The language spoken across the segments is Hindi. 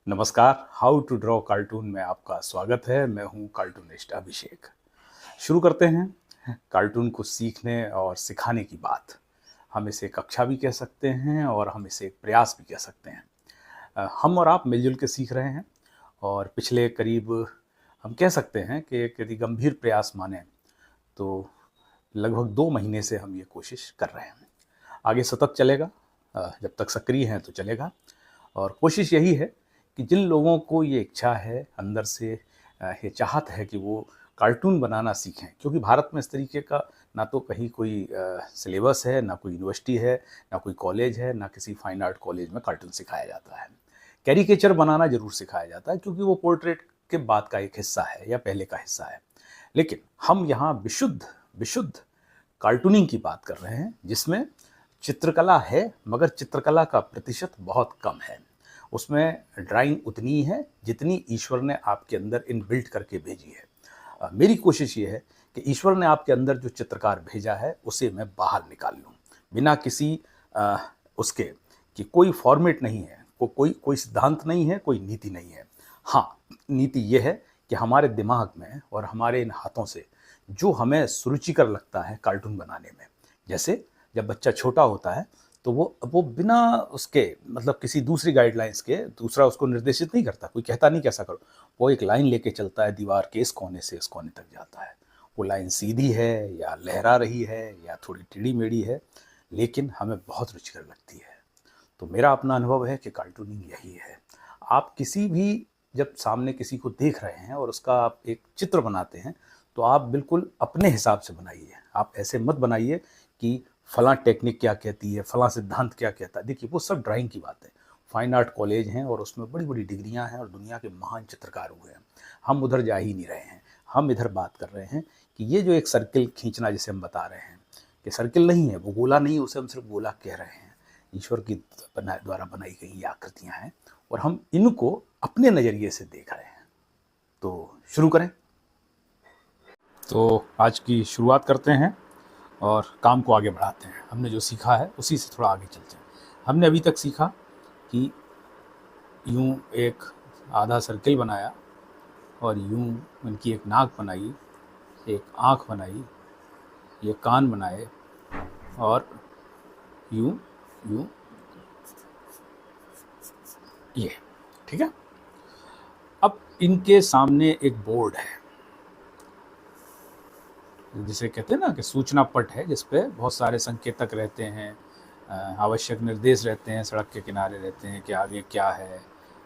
नमस्कार। हाउ टू ड्रॉ कार्टून में आपका स्वागत है। मैं हूं कार्टूनिस्ट अभिषेक। शुरू करते हैं कार्टून को सीखने और सिखाने की बात। हम इसे कक्षा भी कह सकते हैं और हम इसे एक प्रयास भी कह सकते हैं। हम और आप मिलजुल के सीख रहे हैं और पिछले करीब हम कह सकते हैं कि एक यदि गंभीर प्रयास माने तो लगभग 2 महीने से हम ये कोशिश कर रहे हैं। आगे सतत चलेगा, जब तक सक्रिय हैं तो चलेगा। और कोशिश यही है कि जिन लोगों को ये इच्छा है अंदर से, ये चाहत है कि वो कार्टून बनाना सीखें, क्योंकि भारत में इस तरीके का ना तो कहीं कोई सिलेबस है, ना कोई यूनिवर्सिटी है, ना कोई कॉलेज है, ना किसी फाइन आर्ट कॉलेज में कार्टून सिखाया जाता है। कैरिकेचर बनाना ज़रूर सिखाया जाता है क्योंकि वो पोर्ट्रेट के बाद का एक हिस्सा है या पहले का हिस्सा है। लेकिन हम यहाँ विशुद्ध विशुद्ध कार्टूनिंग की बात कर रहे हैं, जिसमें चित्रकला है मगर चित्रकला का प्रतिशत बहुत कम है। उसमें ड्राइंग उतनी ही है जितनी ईश्वर ने आपके अंदर इनबिल्ट करके भेजी है। मेरी कोशिश ये है कि ईश्वर ने आपके अंदर जो चित्रकार भेजा है उसे मैं बाहर निकाल लूँ, बिना किसी उसके कि कोई फॉर्मेट नहीं है, कोई कोई सिद्धांत नहीं है, कोई नीति नहीं है। हाँ, नीति ये है कि हमारे दिमाग में और हमारे इन हाथों से जो हमें सुरुचिकर लगता है कार्टून बनाने में, जैसे जब बच्चा छोटा होता है तो वो बिना उसके मतलब किसी दूसरी गाइडलाइंस के दूसरा उसको निर्देशित नहीं करता, कोई कहता नहीं कैसा करो, वो एक लाइन लेके चलता है, दीवार के इस कोने से इस कोने तक जाता है। वो लाइन सीधी है या लहरा रही है या थोड़ी टेढ़ी मेढ़ी है, लेकिन हमें बहुत रुचिकर लगती है। तो मेरा अपना अनुभव है कि कार्टूनिंग यही है। आप किसी भी जब सामने किसी को देख रहे हैं और उसका आप एक चित्र बनाते हैं तो आप बिल्कुल अपने हिसाब से बनाइए। आप ऐसे मत बनाइए कि फलां टेक्निक क्या कहती है, फलां सिद्धांत क्या कहता है। देखिए, वो सब ड्राइंग की बात है। फाइन आर्ट कॉलेज हैं और उसमें बड़ी बड़ी डिग्रियां हैं और दुनिया के महान चित्रकार हुए हैं। हम उधर जा ही नहीं रहे हैं। हम इधर बात कर रहे हैं कि ये जो एक सर्किल खींचना जिसे हम बता रहे हैं कि सर्किल नहीं है, वो गोला नहीं है, उसे हम सिर्फ गोला कह रहे हैं। ईश्वर की द्वारा बनाई गई ये आकृतियां हैं और हम इनको अपने नज़रिए से देख रहे हैं। तो शुरू करें। तो आज की शुरुआत करते हैं और काम को आगे बढ़ाते हैं। हमने जो सीखा है उसी से थोड़ा आगे चलते हैं। हमने अभी तक सीखा कि यूं एक आधा सर्किल बनाया और यूं इनकी एक नाक बनाई, एक आँख बनाई, ये कान बनाए और यूं यूं ये, ठीक है। अब इनके सामने एक बोर्ड है जिसे कहते हैं ना कि सूचना पट है, जिस पे बहुत सारे संकेतक रहते हैं, आवश्यक निर्देश रहते हैं, सड़क के किनारे रहते हैं कि आगे क्या है,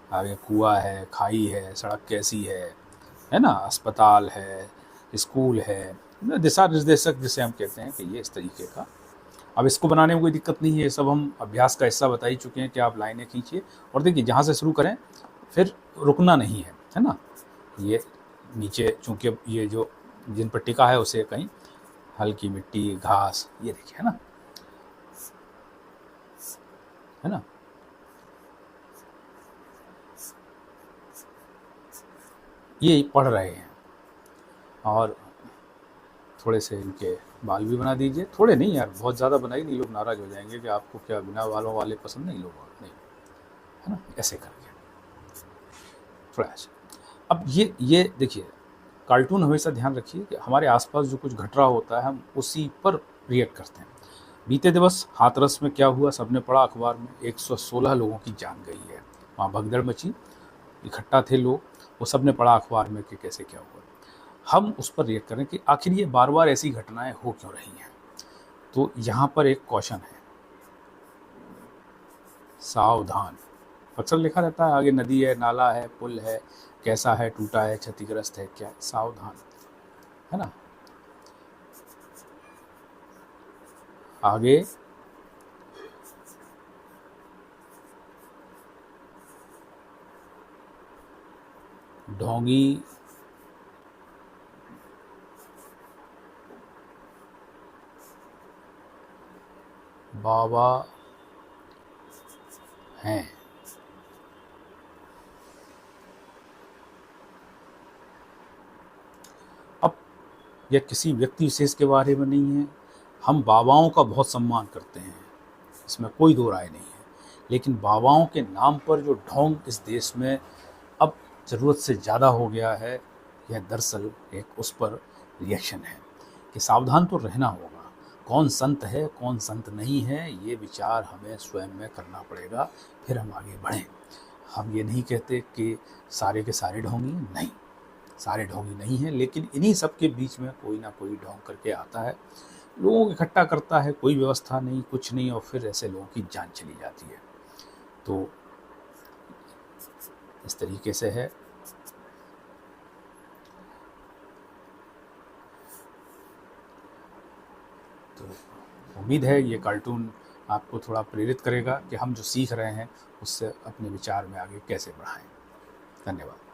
आगे कुआं है, खाई है, सड़क कैसी है ना, अस्पताल है, स्कूल है, दिशा निर्देशक जिसे हम कहते हैं कि ये इस तरीके का। अब इसको बनाने में कोई दिक्कत नहीं है, ये सब हम अभ्यास का हिस्सा बता ही चुके हैं कि आप लाइनें खींचिए और देखिए जहाँ से शुरू करें फिर रुकना नहीं है ना। ये नीचे चूँकि ये जो जिन पर टिका है उसे कहीं हल्की मिट्टी, घास, ये देखिए, है ना। ये पढ़ रहे हैं और थोड़े से इनके बाल भी बना दीजिए। थोड़े नहीं यार, बहुत ज़्यादा बनाई नहीं, लोग नाराज़ हो जाएंगे कि आपको क्या बिना बालों वाले पसंद नहीं, लोग नहीं, है ना। ऐसे करके थोड़ा ऐसे। अब ये देखिए, कार्टून हमेशा ध्यान रखिए कि हमारे आसपास जो कुछ घट रहा होता है हम उसी पर रिएक्ट करते हैं। बीते दिवस हाथरस में क्या हुआ सबने पढ़ा अखबार में, 116 लोगों की जान गई है। वहाँ भगदड़ मची, इकट्ठा थे लोग, वो सब ने पढ़ा अखबार में कि कैसे क्या हुआ। हम उस पर रिएक्ट करें कि आखिर ये बार बार ऐसी घटनाएं हो क्यों रही हैं। तो यहाँ पर एक क्वेश्चन है, सावधान। अक्सर लिखा रहता है आगे नदी है, नाला है, पुल है, कैसा है, टूटा है, क्षतिग्रस्त है, क्या है, सावधान, है ना। आगे ढोंगी बाबा हैं। अब यह किसी व्यक्ति विशेष के बारे में नहीं है। हम बाबाओं का बहुत सम्मान करते हैं, इसमें कोई दो राय नहीं है। लेकिन बाबाओं के नाम पर जो ढोंग इस देश में अब ज़रूरत से ज़्यादा हो गया है, यह दरअसल एक उस पर रिएक्शन है कि सावधान तो रहना होगा। कौन संत है, कौन संत नहीं है, ये विचार हमें स्वयं में करना पड़ेगा, फिर हम आगे बढ़ें। हम ये नहीं कहते कि सारे के सारे ढोंगी, नहीं, सारे ढोंगी नहीं हैं, लेकिन इन्हीं सब के बीच में कोई ना कोई ढोंग करके आता है, लोगों को इकट्ठा करता है, कोई व्यवस्था नहीं, कुछ नहीं, और फिर ऐसे लोगों की जान चली जाती है। तो इस तरीके से है। तो उम्मीद है ये कार्टून आपको थोड़ा प्रेरित करेगा कि हम जो सीख रहे हैं उससे अपने विचार में आगे कैसे बढ़ाएं। धन्यवाद।